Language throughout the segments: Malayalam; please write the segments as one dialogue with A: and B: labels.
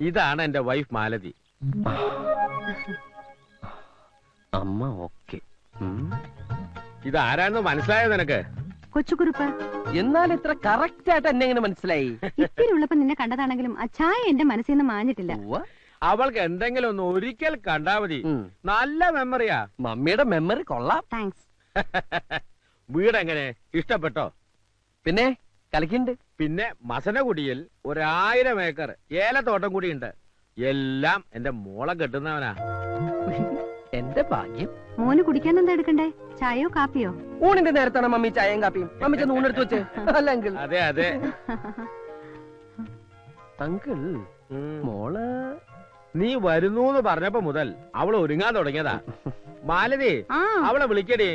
A: ഇതാണ് എന്റെ വൈഫ് മാലതി.
B: അമ്മ ഓക്കെ.
A: ഇതാരാന്ന് മനസ്സിലായോ നിനക്ക്?
C: കൊച്ചുകുറുപ്പ്.
B: എന്നാൽ ഇത്ര കറക്റ്റ് ആയിട്ട് എന്നെ എങ്ങനെ മനസ്സിലായി?
C: ഇത്തിരി ഉള്ളപ്പോ നിന്നെ കണ്ടതാണെങ്കിലും ആ ചായ എന്റെ മനസ്സിൽ നിന്ന് മാഞ്ഞിട്ടില്ല.
A: അവൾക്ക് എന്തെങ്കിലും ഒന്ന് ഒരിക്കൽ കണ്ടാ മതി. നല്ല മെമ്മറിയാ.
B: മമ്മിയുടെ മെമ്മറി കൊള്ളാം.
C: താങ്ക്സ്.
A: വീടെങ്ങനെ ഇഷ്ടപ്പെട്ടോ?
B: പിന്നെ കളിക്കുന്നുണ്ട്.
A: പിന്നെ മസനഗുഡിയിൽ 1000 ഏക്കർ ഏലത്തോട്ടം കൂടിയുണ്ട്. എല്ലാം എന്റെ മോളെ കെട്ടുന്നവനാ.
B: എന്റെ ഭാഗ്യം.
C: മോന് കുടിക്കാൻ എന്താ എടുക്കണ്ടേ? ചായയോ കാപ്പിയോ?
B: ഊണിന്റെ നേരത്താണ് മമ്മി ചായയും കാപ്പിയും. മമ്മി ചെന്ന് ഊണെടുത്ത് വെച്ച്. അല്ല അങ്കിൾ.
A: അതെ അതെ.
B: അങ്കിൾ, മോള്
A: നീ വരുന്നൂന്ന് പറഞ്ഞപ്പോ മുതൽ അവള് ഒരുങ്ങാൻ തുടങ്ങിയതാ. മാലതി, അവളെ വിളിക്കടി.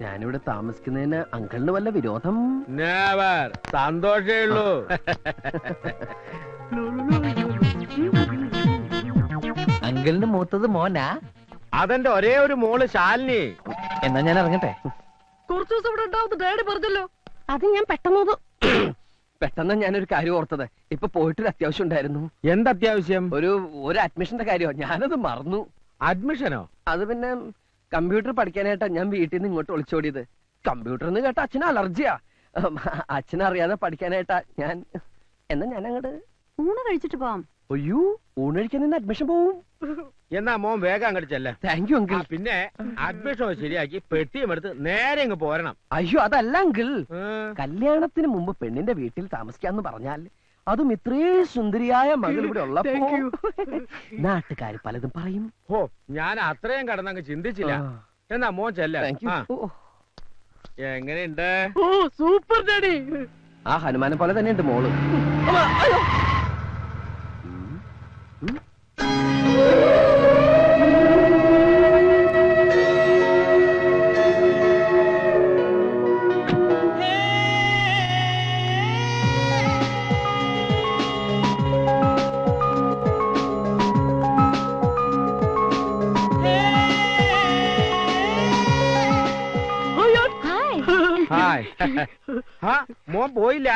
B: ഞാനിവിടെ താമസിക്കുന്നതിന് അങ്കിളിന് വല്ല വിരോധം?
A: നെവർ. സന്തോഷേ ഉള്ളൂ.
B: അങ്കിളിന് മൂത്തത് മോനാ?
A: അതെന്റെ ഒരേ ഒരു മോള് ശാലിനി.
B: എന്നാ ഞാൻ ഇറങ്ങട്ടെ.
C: കുറച്ചു ദിവസം ഇവിടെ ഉണ്ടാവും ഡാഡി പറഞ്ഞല്ലോ. അത് ഞാൻ
B: പെട്ടെന്ന് ഞാനൊരു കാര്യം ഓർത്തത്. ഇപ്പൊ പോയിട്ടൊരു അത്യാവശ്യം ഉണ്ടായിരുന്നു.
A: എന്തത്യാവശ്യം?
B: ഒരു അഡ്മിഷന്റെ കാര്യമോ? ഞാനത് മറന്നു.
A: അഡ്മിഷനോ?
B: അത് പിന്നെ കമ്പ്യൂട്ടർ പഠിക്കാനായിട്ടാ ഞാൻ വീട്ടിൽ നിന്ന് ഇങ്ങോട്ട് ഒളിച്ചോടിയത്. കമ്പ്യൂട്ടർ എന്ന് കേട്ട അച്ഛന് അലർജിയാ. അച്ഛനറിയാതെ പഠിക്കാനായിട്ടാ ഞാൻ. എന്നാ ഞാൻ അങ്ങോട്ട്
C: ഊണ് കഴിച്ചിട്ട് പോവാം.
B: അയ്യോ, ഊണ് കഴിക്കാൻ നിന്ന് അഡ്മിഷൻ പോവും.
A: എന്നാ മോൻ വേഗം അങ്ങോട്ട് ചെല്ല.
B: Thank you uncle.
A: പിന്നെ അഡ്മിഷൻ ശരിയാക്കി പെട്ടിയും എടുത്ത് നേരെ ഇങ്ങ് പോരണം.
B: അയ്യോ അതല്ല അങ്കിൾ, കല്യാണത്തിന് മുമ്പ് പെണ്ണിന്റെ വീട്ടിൽ താമസിക്കാന്ന് പറഞ്ഞാൽ അതും ഇത്രേ സുന്ദരിയായ മകൾ ഇവിടെ ഉള്ളപ്പോ നാട്ടുകാര് പലതും പറയും.
A: ഓ, ഞാൻ അത്രയും കടന്നങ്ങ് ചിന്തിച്ചില്ല. എന്നാ മോൻ ചെല്ല. എങ്ങനെയുണ്ട്?
B: Super daddy. ആ ഹനുമാനെ പോലെ തന്നെയുണ്ട് മോള്.
A: മോൻ പോയില്ല?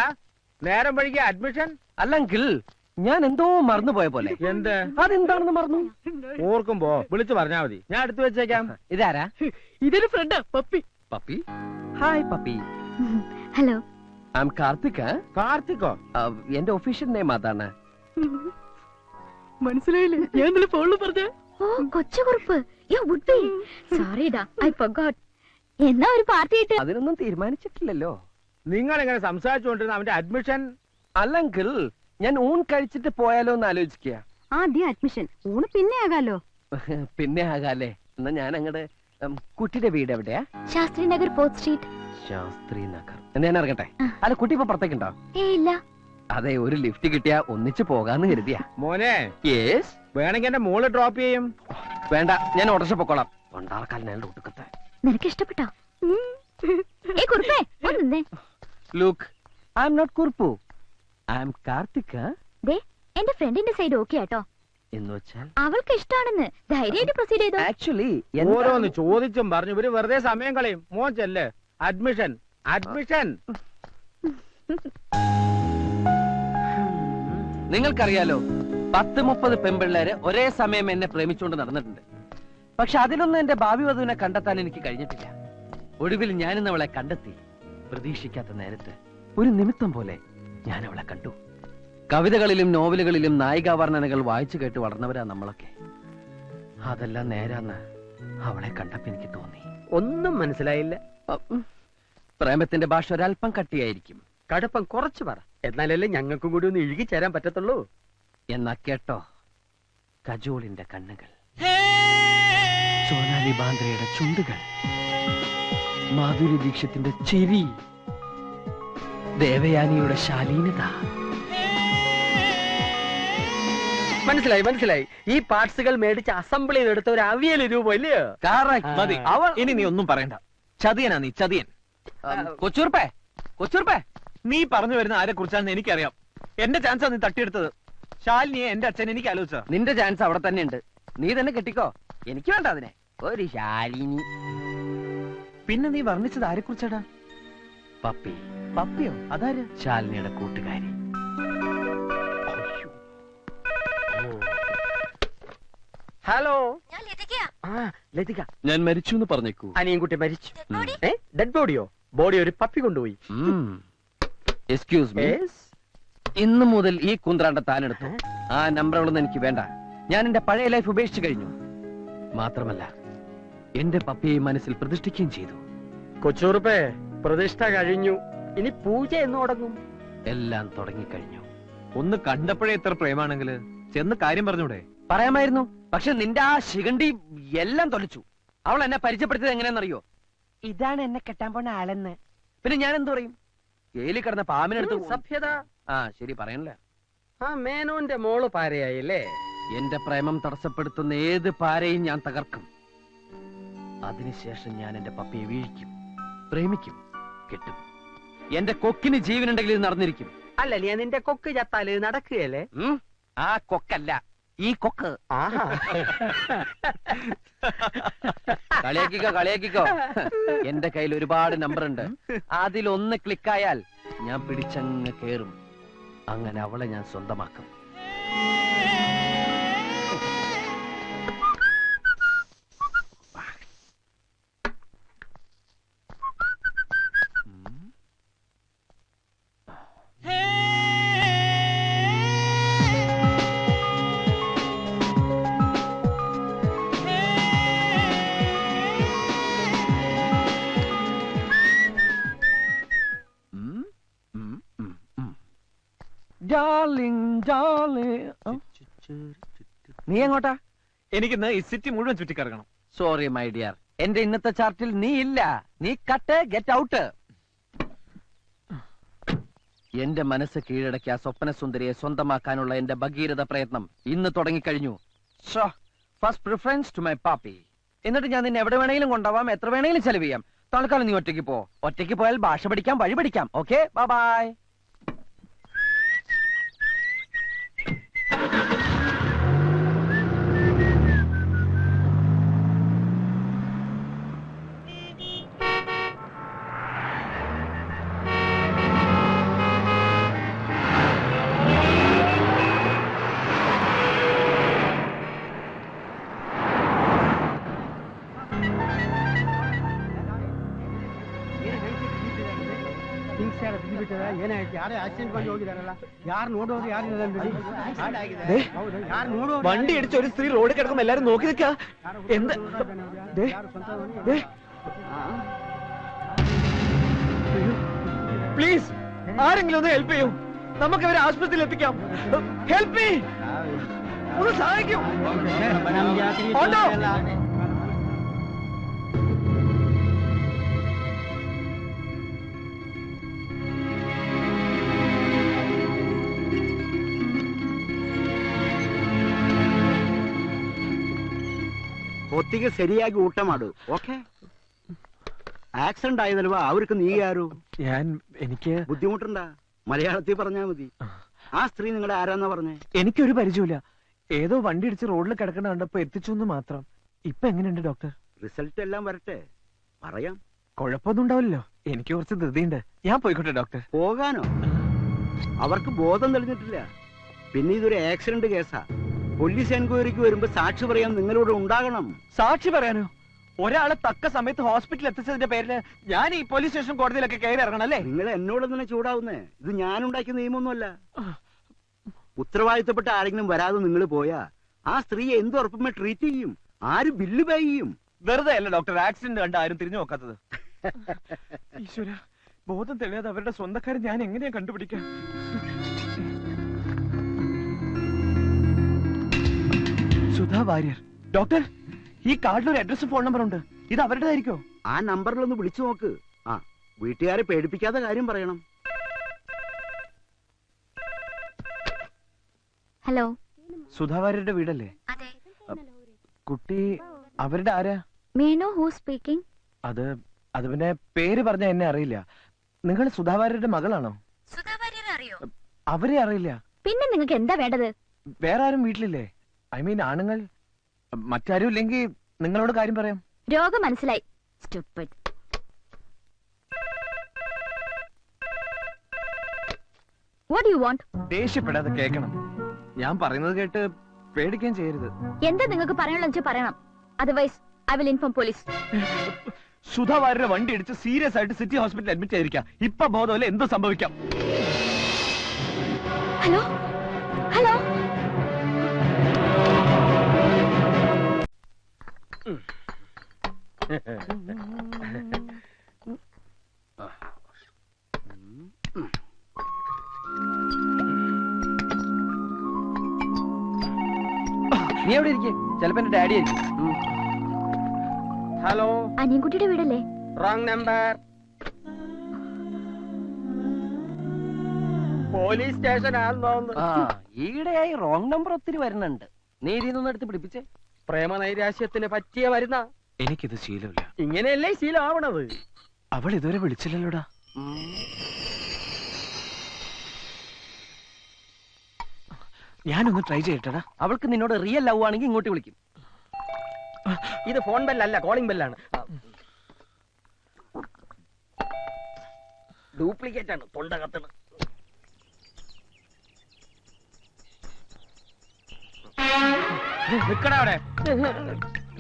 A: നേരം വഴിക്ക് അഡ്മിഷൻ?
B: അല്ലെങ്കിൽ ഞാൻ എന്തോ മറന്നുപോയ പോലെ.
A: എന്ത്?
B: അതെന്താണെന്ന് മറന്നു.
A: ഓർക്കുമ്പോ വിളിച്ചു പറഞ്ഞാ മതി, ഞാൻ എടുത്തു വെച്ചേക്കാം.
B: ഇതാരാ?
C: ഇതൊരു ഫ്രണ്ടാ, Pappi.
B: Pappi? Hi Pappi.
C: Hello,
B: I am Karthik.
A: കാർത്തിക്കോ?
B: എന്റെ ഒഫീഷ്യൽ നെയിം അതാണ്.
C: മനസ്സിലായില്ലേ? ഞാൻ ഇന്നലെ ഫോണിൽ പറഞ്ഞ. ഓ, കൊച്ചുകുറുപ്പ്. സോറിടാ, ഐ ഫർഗോട്ട്. എന്നാ ഒരു പാർട്ടി ആയിട്ട്?
B: അതിനൊന്നും തീരുമാനിച്ചിട്ടില്ലല്ലോ.
A: നിങ്ങൾ എങ്ങനെ സംസാരിച്ചുകൊണ്ടിരുന്ന അവന്റെ അഡ്മിഷൻ?
B: അല്ലെങ്കിൽ ഞാൻ ഊൺ കഴിച്ചിട്ട് പോയാലോ എന്ന് ആലോചിക്കുക.
C: ആദ്യം അഡ്മിഷൻ, ഊണ് പിന്നെ ആകാലോ.
B: പിന്നെ ആകാലേ. എന്നാ ഞാൻ അങ്ങടെ കുട്ടിയുടെ വീട് എവിടെയാ?
C: Shastri Nagar, 4th street.
B: ശാസ്ത്രി നഗർ. എന്നാ ഞാൻ ഇറങ്ങട്ടെ? അല്ല, കുട്ടി ഇപ്പൊ പുറത്തേക്കുണ്ടോ?
C: ഇല്ല.
B: അതെ, ഒരു ലിഫ്റ്റ് കിട്ടിയാ ഒന്നിച്ച് പോകാന്ന് കരുതിയാ.
A: മോനെ,
B: യെസ്.
A: വേണമെങ്കിൽ എന്റെ മോള് ഡ്രോപ്പ് ചെയ്യും.
B: വേണ്ട, ഞാൻ ഓട്ടോറിക്ഷ പൊക്കോളാം. കൊണ്ടാർക്കാലിനാളുടെ ഒട്ടുക്കത്തെ.
C: നിനക്ക് ഇഷ്ടപ്പെട്ടോ?
B: Look, I am not Kurup, I am Karthik.
C: എന്റെ ഫ്രണ്ടിന്റെ സൈഡ് ഓക്കെ ആട്ടോ.
B: എന്ന് വെച്ചാൽ
C: അവൾക്ക് ഇഷ്ടമാണെന്ന് ധൈര്യമായിട്ട് പ്രൊസീഡ് ചെയ്തോ.
B: ആക്ച്വലി
A: ഓരോന്ന് ചോദിച്ചും പറഞ്ഞു ഇവര് വെറുതെ സമയം കളയും. മോൻ ചെല്ല്. Admission, admission.
B: നിങ്ങൾക്കറിയാലോ, 10-30 പെൺപിള്ളേര് ഒരേ സമയം എന്നെ പ്രേമിച്ചുകൊണ്ട് നടന്നിട്ടുണ്ട്. പക്ഷെ അതിലൊന്നും എന്റെ ഭാവി വധുവിനെ കണ്ടെത്താൻ എനിക്ക് കഴിഞ്ഞിട്ടില്ല. ഒടുവിൽ ഞാനിന്ന് അവളെ കണ്ടെത്തി. പ്രതീക്ഷിക്കാത്ത നേരത്ത് ഒരു നിമിത്തം പോലെ ഞാൻ അവളെ കണ്ടു. കവിതകളിലും നോവലുകളിലും നായികാവർണ്ണനകൾ വായിച്ചു കേട്ട് വളർന്നവരാ നമ്മളൊക്കെ. അതെല്ലാം നേരാന്ന് അവളെ കണ്ടപ്പോ എനിക്ക് തോന്നി.
D: ഒന്നും മനസ്സിലായില്ല.
B: പ്രേമത്തിന്റെ ഭാഷ ഒരല്പം കട്ടിയായിരിക്കും.
D: കടുപ്പം കുറച്ചു പറ, എന്നാലല്ലേ ഞങ്ങൾക്കും കൂടി ഒന്ന് ഇഴുകി ചേരാൻ പറ്റത്തുള്ളൂ.
B: എന്നാ കേട്ടോ, കജോളിന്റെ കണ്ണുകൾ, സോനാലി ബാന്ദ്രയുടെ ചുണ്ടുകൾ, മാധുരി ദീക്ഷത്തിന്റെ ചിരി, ദേവയാനിയുടെ ശാലീനത.
D: മനസ്സിലായി മനസ്സിലായി. ഈ പാർട്സുകൾ മേടിച്ച് അസംബിൾ ചെയ്തെടുത്ത ഒരു അവിയൽ രൂപ ഇല്ലയോ?
B: മതി.
D: ഇനി നീ ഒന്നും പറയണ്ട. ചതിയനാ നീ, ചതിയൻ.
B: കൊച്ചൂർപ്പേ, കൊച്ചൂർപ്പേ,
D: നീ പറഞ്ഞു വരുന്ന ആരെ കുറിച്ചാണെന്ന് എനിക്കറിയാം. എന്റെ ചാൻസാ നീ തട്ടിയെടുത്തത്. ശാലിനിയെ എന്റെ അച്ഛൻ എനിക്ക് ആലോചിച്ച.
B: നിന്റെ ചാൻസ് അവിടെ തന്നെ ഉണ്ട്. നീ തന്നെ കെട്ടിക്കോ. എനിക്ക് വേണ്ട അതിനെ. ഒരു ശാലിനി.
D: പിന്നെ നീ വർണ്ണിച്ചത് ആരെ കുറിച്ചാടാ?
B: പപ്പി.
D: പപ്പിയോ? അതാര്?
B: ശാലിനിയുടെ കൂട്ടുകാരി.
A: ലതിക
B: ഞാൻ മരിച്ചു എന്ന് പറഞ്ഞേക്കൂ.
A: അനിയൻകുട്ടി മരിച്ചു. ഡെഡ് ബോഡിയോ? ബോഡി ഒരു പപ്പി കൊണ്ടുപോയി.
B: എക്സ്ക്യൂസ് മീ, ഇന്നു മുതൽ ഈ കുന്ത്രാണ്ട താനെടുത്തു. ആ നമ്പറുകളൊന്നും എനിക്ക് വേണ്ട. ഞാൻ എന്റെ പഴയ ലൈഫ് ഉപേക്ഷിച്ചു കഴിഞ്ഞു. മാത്രമല്ല എന്റെ പപ്പിയെ മനസ്സിൽ പ്രതിഷ്ഠിക്കുകയും ചെയ്തു.
A: കൊച്ചുറുപ്പേ, പ്രതിഷ്ഠ കഴിഞ്ഞു. ഇനി പൂജ എന്ന് തുടങ്ങും.
B: എല്ലാം തുടങ്ങിക്കഴിഞ്ഞു.
D: ഒന്ന് കണ്ടപ്പോഴേ എത്ര പ്രേമാണെങ്കിൽ ചെന്ന് കാര്യം പറഞ്ഞൂടെ?
B: പറയാമായിരുന്നു, പക്ഷെ നിന്റെ ആ ശിഖണ്ഡി എല്ലാം തൊലച്ചു. അവൾ എന്നെ പരിചയപ്പെടുത്തിയത് എങ്ങനെയാണെന്നറിയോ? ഇതാണ് എന്നെ കെട്ടാൻ പോണ ആളെന്ന്. പിന്നെ ഞാൻ എന്തു പറയും? ജയിലിൽ കിടന്ന പാമ്പിനെടുത്ത്
A: സഭ്യത.
B: ആ ശരി, പറയണില്ല.
A: ആ മേനോന്റെ മോള് പാരയായില്ലേ?
B: എന്റെ പ്രേമം തടസ്സപ്പെടുത്തുന്ന ഏത് പാരയും ഞാൻ തകർക്കും. അതിനുശേഷം ഞാൻ എന്റെ പപ്പിയെ വീഴിക്കും, പ്രേമിക്കും, കെട്ടും. എന്റെ കൊക്കിന് ജീവനുണ്ടെങ്കിൽ ഇത് നടന്നിരിക്കും.
A: അല്ല, നീ നിന്റെ കൊക്ക് ചത്താല് നടക്കുകയല്ലേ?
B: ആ കൊക്കല്ല, ഈ കൊക്ക്. കളിയാക്കിക്കോ. എന്റെ കയ്യിൽ ഒരുപാട് നമ്പർ ഉണ്ട്. അതിലൊന്ന് ക്ലിക്കായാൽ ഞാൻ പിടിച്ചങ്ങ് കേറും. അങ്ങനെ അവളെ ഞാൻ സ്വന്തമാക്കും. നീ എങ്ങോട്ടാ?
D: എനിക്കിന്ന് ഈ സിറ്റി മുഴുവൻ ചുറ്റിക്കറങ്ങണം.
B: സോറി മൈ ഡിയർ, എന്റെ ഇന്നത്തെ ചാർട്ടിൽ നീ ഇല്ല. നീ കട്ട്, ഗെറ്റ് ഔട്ട്. എന്റെ മനസ്സ് കീഴടക്കിയ സ്വപ്ന സുന്ദരിയെ സ്വന്തമാക്കാനുള്ള എന്റെ ഭഗീരഥ പ്രയത്നം ഇന്ന് തുടങ്ങിക്കഴിഞ്ഞു. ഫസ്റ്റ് പ്രിഫറൻസ് ടു മൈ പാപ്പി. എന്നിട്ട് ഞാൻ നിന്നെ എവിടെ വേണമെങ്കിലും കൊണ്ടുപോവാം, എത്ര വേണമെങ്കിലും ചെലവ് ചെയ്യാം. തൽക്കാലം നീ ഒറ്റയ്ക്ക് പോ. ഒറ്റയ്ക്ക് പോയാൽ ഭാഷ പഠിക്കാം, വഴി പഠിക്കാം. Okay, bye.
D: വണ്ടി അടിച്ച ഒരു സ്ത്രീ റോഡിൽ കിടക്കുമ്പോ എല്ലാരും നോക്കി നിൽക്കാ. എന്ത്? പ്ലീസ്, ആരെങ്കിലും ഒന്ന് ഹെൽപ്പ് ചെയ്യൂ. നമുക്ക് അവരെ ആശുപത്രിയിൽ എത്തിക്കാം. ഹെൽപ്പ് മീ, ഒന്ന് സഹായിക്കൂ. ഓട്ടോ.
E: ಹೊತ್ತಿಗೆ ಸರಿಯಾಗಿ ಊಟ ಮಾಡು. ಓಕೆ? ആക്സിഡന്റ് ആയതല്ലുവാ, അവർക്ക് നീ ആരോ?
D: എനിക്ക്
E: ബുദ്ധിമുട്ടുണ്ടാ? മലയാളത്തിൽ പറഞ്ഞാ മതി. ആ സ്ത്രീ നിങ്ങളുടെ ആരാന്നാ പറഞ്ഞേ?
D: എനിക്കൊരു പരിചയമില്ല. ഏതോ വണ്ടി ഇടിച്ച് റോഡിൽ കിടക്കണ കണ്ടപ്പോ എത്തിച്ചു എന്ന് മാത്രം. ഇപ്പൊ എങ്ങനെയുണ്ട് ഡോക്ടർ?
E: റിസൾട്ട് എല്ലാം വരട്ടെ, പറയാം.
D: കുഴപ്പമൊന്നും ഉണ്ടാവില്ലല്ലോ. എനിക്ക് കുറച്ച് ധൃതിയുണ്ട്. ഞാൻ പോയിക്കോട്ടെ ഡോക്ടർ?
E: പോകാനോ? അവർക്ക് ബോധം തെളിഞ്ഞിട്ടില്ല. പിന്നെ ഇതൊരു ആക്സിഡന്റ് കേസാ. പോലീസ് എൻക്വയറിക്ക് വരുമ്പോ സാക്ഷി പറയാൻ നിങ്ങളോട് ഉണ്ടാകണം.
D: സാക്ഷി പറയാനോ? ഒരാളെ തക്ക സമയത്ത് ഹോസ്പിറ്റലിൽ എത്തിച്ചതിന്റെ പേരില് ഞാൻ ഈ പോലീസ് സ്റ്റേഷൻ കോടതിയിലൊക്കെ കയറി ഇറങ്ങണം അല്ലേ?
E: നിങ്ങൾ എന്നോട് തന്നെ ചൂടാവുന്നേ. ഇത് ഞാനുണ്ടാക്കിയ നിയമമൊന്നുമല്ല. ഉത്തരവാദിത്തപ്പെട്ട ആരെങ്കിലും വരാതെ നിങ്ങൾ പോയാ ആ സ്ത്രീയെ എന്ത് ഉറപ്പുമേ ട്രീറ്റ് ചെയ്യും? ആര് ബില്ല് പേ ചെയ്യും?
D: വെറുതെ അല്ല ഡോക്ടർ ആക്സിഡന്റ് കണ്ട് ആരും തിരിഞ്ഞു നോക്കാത്തത്. ഈശ്വര, ബോധം തെളിയാതെ അവരുടെ സ്വന്തക്കാരെ ഞാൻ എങ്ങനെയാ കണ്ടുപിടിക്കാം? സുധാ വാര്യർ. ഡോക്ടർ, ഈ കാർഡിലൊരു അഡ്രസ്സും ഫോൺ നമ്പർ ഉണ്ട്. ഇത് അവരുടേതായിരിക്കോ?
E: ആ നമ്പറിലൊന്ന് വിളിച്ചു നോക്ക്. ആ, വീട്ടുകാരെ പേടിപ്പിക്കാത്ത കാര്യം പറയണം.
C: ഹലോ,
D: സുധാ വാര്യരുടെ വീടല്ലേ? കുട്ടി അവരുടെ ആരാ?
C: Menon who speaking?
D: അത് പിന്നെ പേര് പറഞ്ഞ എന്നെ അറിയില്ല. നിങ്ങൾ സുധാ വാര്യരുടെ മകളാണോ?
C: അറിയോ?
D: അവരെ അറിയില്ല.
C: പിന്നെ നിങ്ങൾക്ക് എന്താ വേണ്ടത്?
D: വേറെ ആരും വീട്ടിലില്ലേ? ഐ മീൻ ആണുങ്ങൾ. മറ്റാരും ഇല്ലെങ്കിൽ നിങ്ങളോട് കാര്യം പറയാം.
C: രോഗം മനസ്സിലായി. സ്റ്റുപ്പിഡ്. What you want?
D: ദേഷ്യപ്പെടാതെ കേൾക്കണം. ഞാൻ പറയുന്നത് കേട്ട് പേടിക്കുകയും ചെയ്യരുത്.
C: എന്താ നിങ്ങൾക്ക് പറയാനുള്ള പറയണം. Otherwise I will inform police.
D: സുധാവാരുടെ വണ്ടി ഇടിച്ച് സീരിയസ് ആയിട്ട് സിറ്റി ഹോസ്പിറ്റലിൽ അഡ്മിറ്റ് ചെയ്തിരിക്കാം. ഇപ്പൊ ബോധമല്ല, എന്ത് സംഭവിക്കാം.
C: Hello? Hello?
B: നീ എവിടെ ഇരിക്കും? ചിലപ്പോ എന്റെ ഡാഡി ആയിരിക്കും.
A: ഹലോ,
C: അനിയൻകുട്ടിയുടെ വീടല്ലേ?
A: Wrong number. പോലീസ് സ്റ്റേഷൻ ആണെന്ന്
B: ആ, ഈയിടെയായി റോങ് നമ്പർ ഒത്തിരി വരുന്നുണ്ട്. നീ ഇതിന്നൊന്നും എടുത്ത് പിടിപ്പിച്ചേ.
A: പ്രേമനൈരാശ്യത്തിന് പറ്റിയ വരുന്ന.
D: എനിക്കിത് ശീലമില്ല.
A: ഇങ്ങനെയല്ലേ ശീലമാവണത്?
D: അവൾ ഇതുവരെ വിളിച്ചില്ലല്ലോടാ. ഞാനൊന്ന് ട്രൈ ചെയ്യട്ടെടാ.
B: അവൾക്ക് നിന്നോട് റിയൽ ലവ് ആണെങ്കിൽ ഇങ്ങോട്ട് വിളിക്കും.
A: ഇത് ഫോൺ ബെല്ലല്ല, കോളിംഗ് ബെല്ലാണ്. ഡ്യൂപ്ലിക്കേറ്റ് ആണ്, തൊണ്ട കത്തണ്. നിക്കടാ അവിടെ.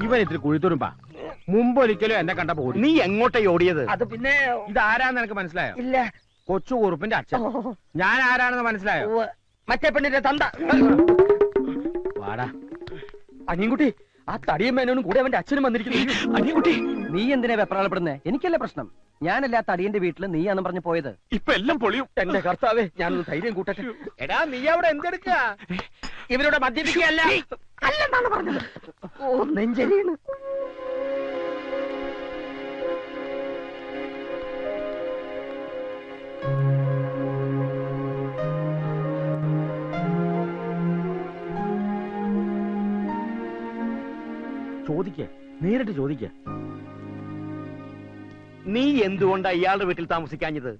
A: ഇവൻ ഇത്തിരി കുഴിത്തുരുമ്പാ. മുമ്പ് ഒരിക്കലും എന്നെ കണ്ടപ്പോ ഓടി.
E: നീ എങ്ങോട്ടേ ഓടിയത്?
A: അത് പിന്നെ ഇത് ആരാന്ന് എനിക്ക് മനസ്സിലായോ?
B: ഇല്ല.
A: കൊച്ചു കുറുപ്പിന്റെ അച്ഛൻ. ഞാൻ ആരാണെന്ന് മനസ്സിലായോ?
B: മറ്റേ പെണ്ണിന്റെ തന്ത.
A: വാടാ
B: അനിയൻകുട്ടി, ആ തടിയമ്മേനോനും കൂടെ അവന്റെ അച്ഛനും വന്നിരിക്കുന്നു.
D: അനിയൻകുട്ടി,
B: നീ എന്തിനാ വെപ്രാളപ്പെടുന്നേ? എനിക്കല്ലേ പ്രശ്നം. ഞാനല്ല ആ തടിയന്റെ വീട്ടില് നീയാന്ന് പറഞ്ഞ് പോയത്.
D: ഇപ്പൊ എല്ലാം പൊളിയും.
B: എന്റെ കർത്താവേ, ഞാനൊന്ന് ധൈര്യം കൂട്ടട്ടെ.
A: എടാ, നീ അവിടെ എന്തെടുക്ക? ഇവരോട് മദ്യപിക്കല്ല
B: അല്ലെന്നാണ് പറഞ്ഞത്. ഓ, നെഞ്ചരിയാണ്.
A: ചോദിക്ക, നേരിട്ട് ചോദിക്ക.
E: നീ എന്തുകൊണ്ടാ ഇയാളുടെ വീട്ടിൽ താമസിക്കാഞ്ഞത്?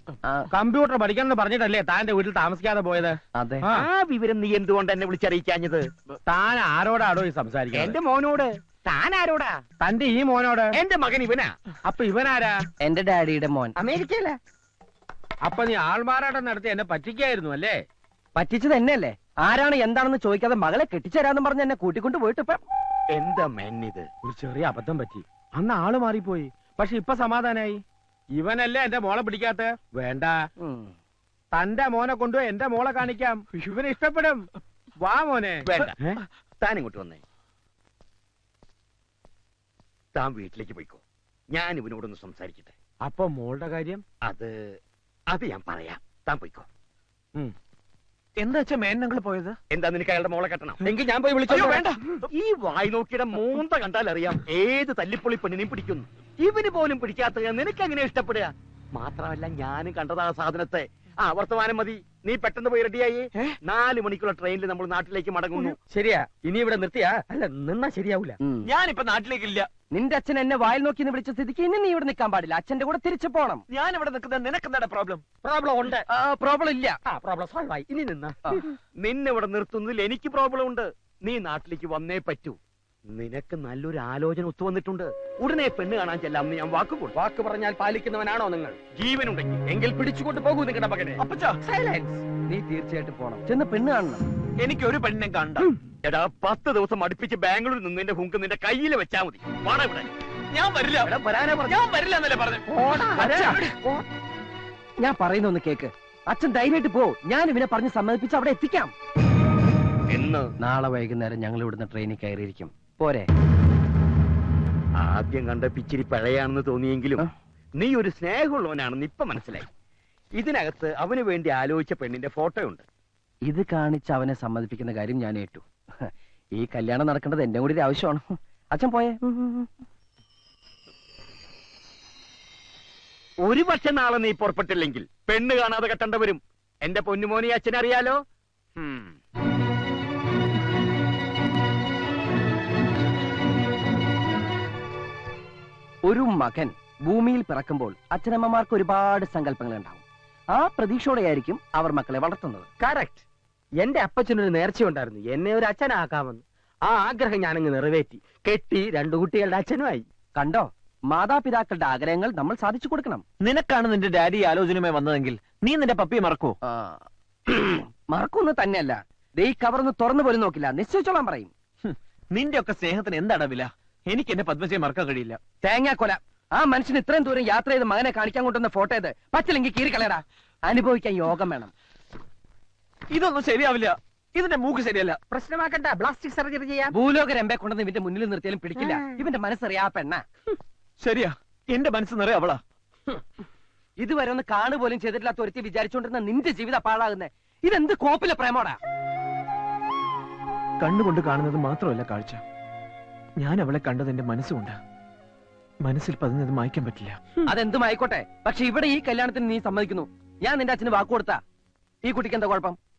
A: കമ്പ്യൂട്ടർ പഠിക്കണം പറഞ്ഞിട്ടല്ലേ താന്റെ വീട്ടിൽ താമസിക്കാതെ പോയത്?
B: അതെ.
A: ആ,
E: ആ വിവരം നീ എന്തുകൊണ്ട് എന്നെ വിളിച്ചറിയിക്കാഞ്ഞത്?
A: താൻ ആരോടാടോ ഈ സംസാരിക്കുന്നത്?
E: എന്റെ മോനോട്. താൻ ആരോടാ?
A: തന്റെ ഈ മോനോട്.
E: എന്റെ മകൻ ഇവനാ.
A: അപ്പൊ ഇവനാരാ?
B: എന്റെ ഡാഡിയുടെ മോൻ.
E: അമേരിക്കയില.
A: അപ്പൊ നീ ആൾമാറാട്ടം നടത്തി എന്നെ പറ്റിക്കായിരുന്നു അല്ലേ?
B: പറ്റിച്ചത് എന്നെയല്ലേ? ആരാണ് എന്താണെന്ന് ചോദിക്കാതെ മകളെ കെട്ടിച്ചേരാന്ന് പറഞ്ഞ് എന്നെ കൂട്ടിക്കൊണ്ട് പോയിട്ട് ഇപ്പൊ
E: എന്താ മെന്നിത്?
A: ഒരു ചെറിയ അബദ്ധം പറ്റി. അന്ന് ആള് മാറിപ്പോയി. പക്ഷെ ഇപ്പൊ സമാധാനായി. ഇവനല്ലേ എന്റെ മോളെ പിടിക്കാത്ത? വേണ്ട, തന്റെ മോനെ കൊണ്ടുപോയി എന്റെ മോളെ കാണിക്കാം. ഇവന് ഇഷ്ടപ്പെടും. വാ മോനെ.
E: വേണ്ട, താൻ ഇങ്ങോട്ട് വന്നേ. താൻ വീട്ടിലേക്ക് പോയിക്കോ. ഞാൻ ഇവനോടൊന്ന് സംസാരിക്കട്ടെ.
A: അപ്പൊ മോളുടെ കാര്യം?
E: അത് ഞാൻ പറയാം. താൻ പോയിക്കോ.
D: എന്താ വെച്ചാ മേനങ്ങൾ പോയത്?
E: എന്താ, നിനക്ക് അയാളുടെ മോളെ കെട്ടണം?
A: എങ്കിൽ ഞാൻ പോയി വിളിച്ചോ.
E: വേണ്ട. ഈ വായി നോക്കിയുടെ മൂന്ത കണ്ടാൽ അറിയാം ഏത് തല്ലിപ്പൊളി പെണ്ണിനെയും പിടിക്കുന്നു. ഇവന് പോലും പിടിക്കാത്ത നിനക്ക് എങ്ങനെ ഇഷ്ടപ്പെടുക? മാത്രമല്ല, ഞാനും കണ്ടതാ സാധനത്തെ. വർത്തമാനം മതി. നീ പെട്ടെന്ന് പോയി റെഡിയായി. 4 മണിക്കുള്ള ട്രെയിനിൽ നമ്മൾ നാട്ടിലേക്ക് മടങ്ങുന്നു.
A: ശരിയാ, ഇനി ഇവിടെ നിർത്തിയാ അല്ല നിന്നാ ശരിയാവൂല.
D: ഞാനിപ്പോ നാട്ടിലേക്കില്ല.
B: നിന്റെ അച്ഛൻ എന്നെ വായിൽ നോക്കി വിളിച്ച സ്ഥിതിക്ക് ഇനി നീ ഇവിടെ നിൽക്കാൻ പാടില്ല. അച്ഛന്റെ കൂടെ തിരിച്ചു പോണം.
D: ഞാൻ ഇവിടെ നിൽക്കുന്നത് നിനക്ക് എന്താ പ്രോബ്ലം?
A: പ്രോബ്ലം ഉണ്ട്.
B: പ്രോബ്ലം ഇല്ല.
A: പ്രോബ്ലം സോൾവ് ആയി. ഇനി നിന്നാ.
E: നിന്നെ ഇവിടെ നിർത്തുന്നതിൽ എനിക്ക് പ്രോബ്ലം ഉണ്ട്. നീ നാട്ടിലേക്ക് വന്നേ പറ്റൂ. നിനക്ക് നല്ലൊരു ആലോചന ഒത്തുവന്നിട്ടുണ്ട്. ഉടനെ പെണ്ണ് കാണാൻ ചെല്ലാമെന്ന് ഞാൻ വാക്കുകൊള്ളു.
A: വാക്ക് പറഞ്ഞാൽ പാലിക്കുന്നവനാണോ നിങ്ങൾ?
E: ജീവനുണ്ടെങ്കിൽ
A: എങ്കിൽ പിടിച്ചുകൊണ്ട് പോകൂ നിങ്ങളുടെ മകനെ.
D: അപ്പച്ചാ,
A: സൈലൻസ്.
B: നീ തീർച്ചയായിട്ടും പോണം. ചെന്ന് പെണ്ണ് കാണണം.
D: എനിക്ക് ഒരു പെണ്ണിനെ കണ്ട.
E: എടാ, 10 ദിവസം അടുപ്പിച്ച് ബാംഗ്ലൂരിൽ നിന്ന് നിന്റെ ഹുങ്ക് നിന്റെ കയ്യിൽ വെച്ചാ മതി. വാടാ ഇവിടെ.
D: ഞാൻ വരില്ല. ഞാൻ വരില്ല എന്നല്ലേ പറഞ്ഞു.
B: ഞാൻ പറയുന്ന ഒന്ന് കേക്ക്. അച്ഛൻ ധൈര്യമായിട്ട് പോ. ഞാൻ ഇവനെ പറഞ്ഞ് സമ്മതിപ്പിച്ച് അവിടെ എത്തിക്കാം.
E: എന്ന്
B: നാളെ വൈകുന്നേരം ഞങ്ങൾ ഇവിടുന്ന് ട്രെയിനിൽ കയറിയിരിക്കും. പോരെ?
E: ആദ്യം കണ്ട പിച്ചിരി പഴയാണെന്ന് തോന്നിയെങ്കിലും നീ ഒരു സ്നേഹമുള്ളവനാണെന്ന് ഇപ്പൊ മനസ്സിലായി. ഇതിനകത്ത് അവന് വേണ്ടി ആലോചിച്ച പെണ്ണിന്റെ ഫോട്ടോ ഉണ്ട്.
B: ഇത് കാണിച്ച് അവനെ സമ്മതിപ്പിക്കുന്ന കാര്യം ഞാൻ ഏറ്റു. ഈ കല്യാണം നടക്കേണ്ടത് എന്റെ കൂടി ഒരു ആവശ്യമാണ്. അച്ഛൻ പോയേ.
E: ഒരു പക്ഷെ നാളെ നീ പുറപ്പെട്ടില്ലെങ്കിൽ പെണ്ണ് കാണാതെ കെട്ടേണ്ട വരും. എന്റെ പൊന്നുമോനെ അച്ഛനറിയാലോ.
B: ഒരു മകൻ ഭൂമിയിൽ പിറക്കുമ്പോൾ അച്ഛനമ്മമാർക്ക് ഒരുപാട് സങ്കല്പങ്ങൾ ഉണ്ടാവും. ആ പ്രതീക്ഷയോടെയായിരിക്കും അവർ മക്കളെ വളർത്തുന്നത്.
A: കറക്റ്റ്. എന്റെ അപ്പച്ചനൊരു നേർച്ചയുണ്ടായിരുന്നു, എന്നെ ഒരു അച്ഛനാക്കാമെന്ന്. ആ ആഗ്രഹം ഞാനങ്ങ് നിറവേറ്റി. കെട്ടി 2 കുട്ടികളുടെ അച്ഛനുമായി.
B: കണ്ടോ, മാതാപിതാക്കളുടെ ആഗ്രഹങ്ങൾ നമ്മൾ സാധിച്ചു കൊടുക്കണം.
D: നിനക്കാണ് നിന്റെ ഡാഡി ആലോചനയുമായി വന്നതെങ്കിൽ നീ നിന്റെ പപ്പിയെ മറക്കോ?
B: മറക്കൊന്നും തന്നെയല്ല. ദേ ഈ കവർന്ന് തുറന്നു പോലും നോക്കില്ല. നിശ്ചയിച്ചോളാൻ പറയും.
D: നിന്റെ ഒക്കെ സ്നേഹത്തിന് എന്താണ് വില? എനിക്ക് എന്റെ പത്മജയെ മറക്കാൻ കഴിയില്ല.
B: തേങ്ങാക്കൊല. ആ മനുഷ്യന് ഇത്രയും ദൂരം യാത്ര ചെയ്ത് മകനെ കാണിക്കാൻ കൊണ്ടുവന്ന ഫോട്ടോ ഇത്. പറ്റില്ലെങ്കിൽ കീറിക്കളയടാ. അനുഭവിക്കാൻ യോഗം വേണം.
D: ഇതൊന്നും ശരിയാവില്ല. ഇതിന്റെ മൂക്ക് ശരിയല്ല.
A: പ്രശ്നമാക്കണ്ട, പ്ലാസ്റ്റിക് സർജറി ചെയ്യാം.
B: ഭൂലോക രമ്പെ കൊണ്ടുവന്ന് ഇവന്റെ മുന്നിൽ നിർത്തിയാലും പിടിക്കില്ല. ഇവന്റെ മനസ്സറിയാ പെണ്ണ.
D: ശരിയാ, എന്റെ മനസ്സ് നിറയെ അവളാ.
B: ഇതുവരെ ഒന്ന് കാണുപോലും ചെയ്തിട്ടില്ലാത്ത ഒരുത്തി വിചാരിച്ചോണ്ടിരുന്ന നിന്റെ ജീവിതം പാഴാകുന്നേ. ഇതെന്ത് കോപ്പിലെ പ്രേമോടാ.
D: കണ്ണുകൊണ്ട് കാണുന്നത് മാത്രമല്ല കാഴ്ച. ഞാൻ അവളെ കണ്ടത് എന്റെ മനസ്സുകൊണ്ട്. മനസ്സിൽ പതിഞ്ഞത് മായ്ക്കാൻ പറ്റില്ല.
B: അതെന്തും ആയിക്കോട്ടെ, പക്ഷെ ഇവിടെ ഈ കല്യാണത്തിന് നീ സമ്മതിക്കുന്നു. ഞാൻ നിന്റെ അച്ഛന് വാക്ക് കൊടുത്താ ഈ കുട്ടിക്ക് എന്താ കുഴപ്പം?